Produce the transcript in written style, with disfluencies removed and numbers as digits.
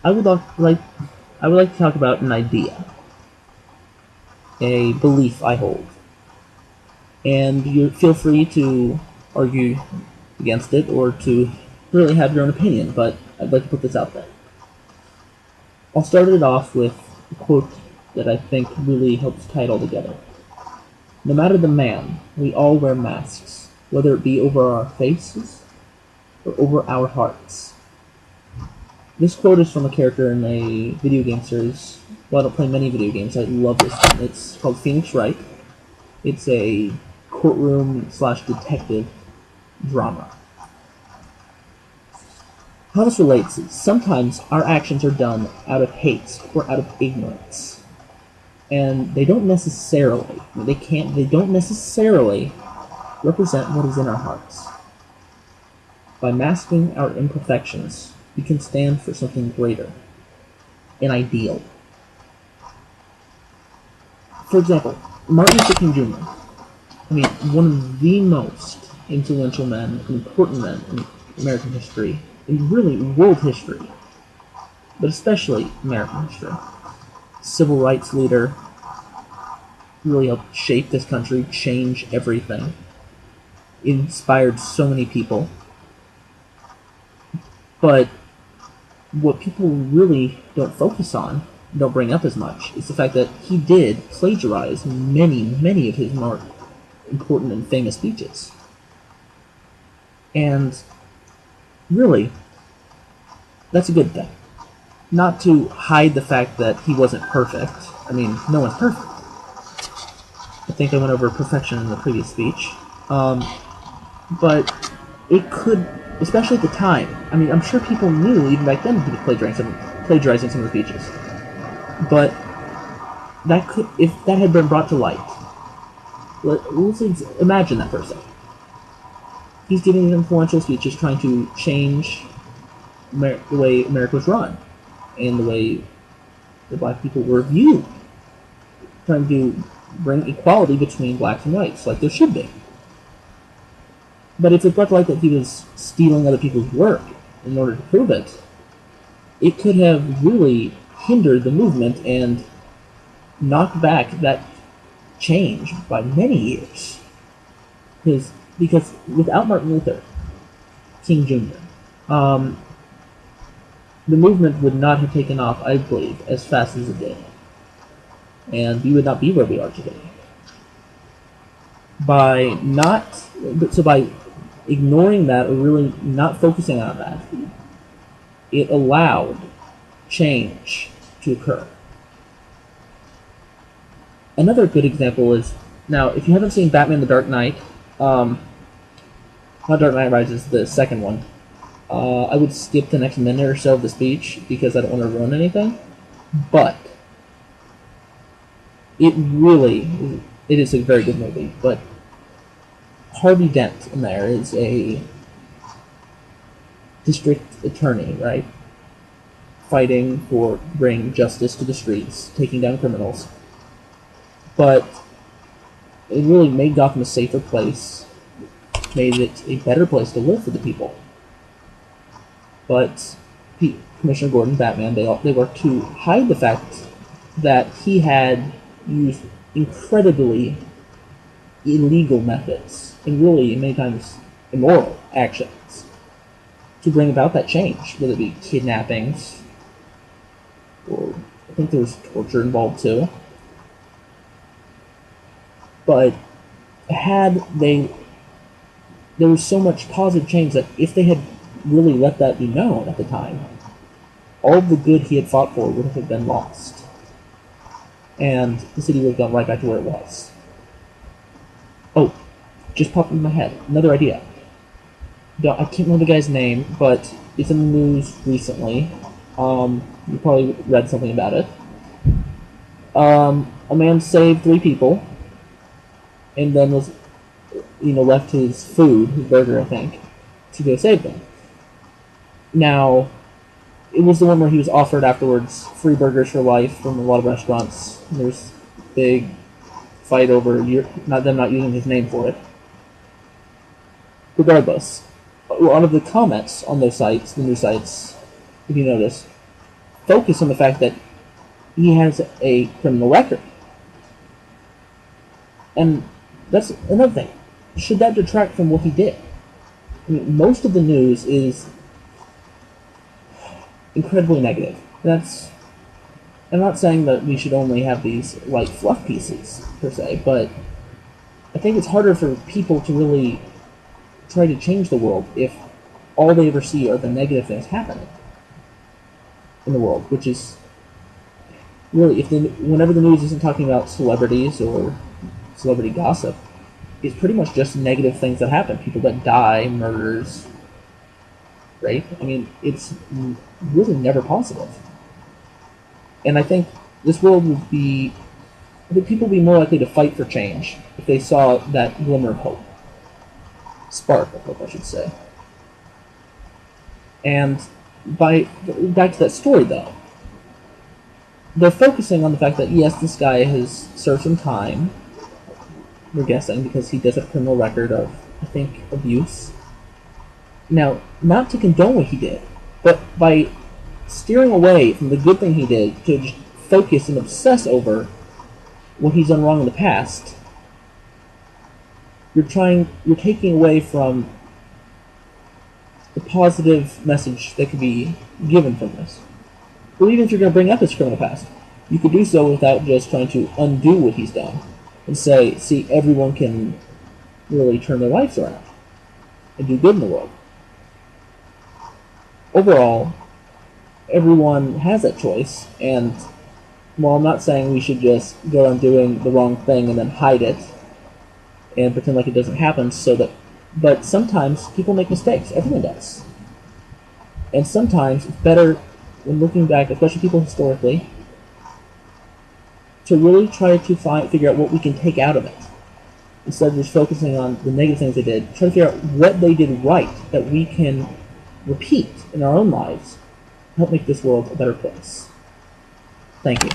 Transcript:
I would like I would like to talk about an idea, a belief I hold, and you feel free to argue against it or to really have your own opinion. But I'd like to put this out there. I'll start it off with a quote that I think really helps tie it all together. No matter the man, we all wear masks, whether it be over our faces or over our hearts. This quote is from a character in a video game series. Well, I don't play many video games. I love this one. It's called Phoenix Wright. It's a courtroom slash detective drama. How this relates is sometimes our actions are done out of hate or out of ignorance. And they don't necessarily represent what is in our hearts. By masking our imperfections, we can stand for something greater, an ideal. For example, Martin Luther King Jr. One of the most influential men, important men in American history, in really world history, but especially American history. Civil rights leader, really helped shape this country, change everything, inspired so many people. But what people really don't focus on, don't bring up as much, is the fact that he did plagiarize many of his more important and famous speeches. And really, that's a good thing. Not to hide the fact that he wasn't perfect. No one's perfect. I think I went over perfection in the previous speech. But it could, especially at the time, I'm sure people knew even back then he was plagiarizing some of the speeches. But that could, if that had been brought to light, let's imagine that for a second. He's giving influential speeches trying to change the way America was run and the way the black people were viewed, trying to bring equality between blacks and whites, like there should be. But if it brought to light that he was stealing other people's work in order to prove it, it could have really hindered the movement and knocked back that change by many years. Because without Martin Luther King Jr., the movement would not have taken off, I believe, as fast as it did. And we would not be where we are today. By ignoring that, or really not focusing on that, it allowed change to occur. Another good example is, now, if you haven't seen Batman the Dark Knight, not Dark Knight Rises, the second one, I would skip the next minute or so of the speech because I don't want to ruin anything. But it is a very good movie. But Harvey Dent in there is a district attorney, right? Fighting for bringing justice to the streets, taking down criminals. But it really made Gotham a safer place, made it a better place to live for the people. But Commissioner Gordon, Batman, they worked to hide the fact that he had used incredibly illegal methods, and really many times immoral actions, to bring about that change, whether it be kidnappings, or I think there was torture involved too. But there was so much positive change that if they had really let that be known at the time, all the good he had fought for would have been lost. And the city would have gone right back to where it was. Oh, just popped into my head. Another idea. I can't remember the guy's name, but it's in the news recently. You probably read something about it. A man saved 3 people, and then left his food, his burger, I think, to go save them. Them was the one where he was offered afterwards free burgers for life from a lot of restaurants. There's a big fight over them not using his name for it. Regardless, a lot of the comments on those sites, the news sites, if you notice, focus on the fact that he has a criminal record. And that's another thing. Should that detract from what he did? I mean, most of the news is incredibly negative. I'm not saying that we should only have these light fluff pieces, per se, but I think it's harder for people to really try to change the world if all they ever see are the negative things happening in the world, which is really, whenever the news isn't talking about celebrities or celebrity gossip, it's pretty much just negative things that happen. People that die, murders, rape. I mean, it's really never positive. And I think this world would be, I think people would be more likely to fight for change if they saw that glimmer of hope. Spark of hope, I should say. And back to that story, though, they're focusing on the fact that, yes, this guy has served some time, we're guessing, because he does have a criminal record of, I think, abuse. Now, not to condone what he did, but by steering away from the good thing he did to just focus and obsess over what he's done wrong in the past, you're taking away from the positive message that could be given from this. But even if you're going to bring up his criminal past, you could do so without just trying to undo what he's done and say, see, everyone can really turn their lives around and do good in the world. Overall, everyone has that choice, and while I'm not saying we should just go on doing the wrong thing and then hide it and pretend like it doesn't happen, but sometimes people make mistakes. Everyone does. And sometimes it's better, when looking back, especially people historically, to really try to figure out what we can take out of it. Instead of just focusing on the negative things they did, try to figure out what they did right that we can repeat in our own lives to help make this world a better place. Thank you.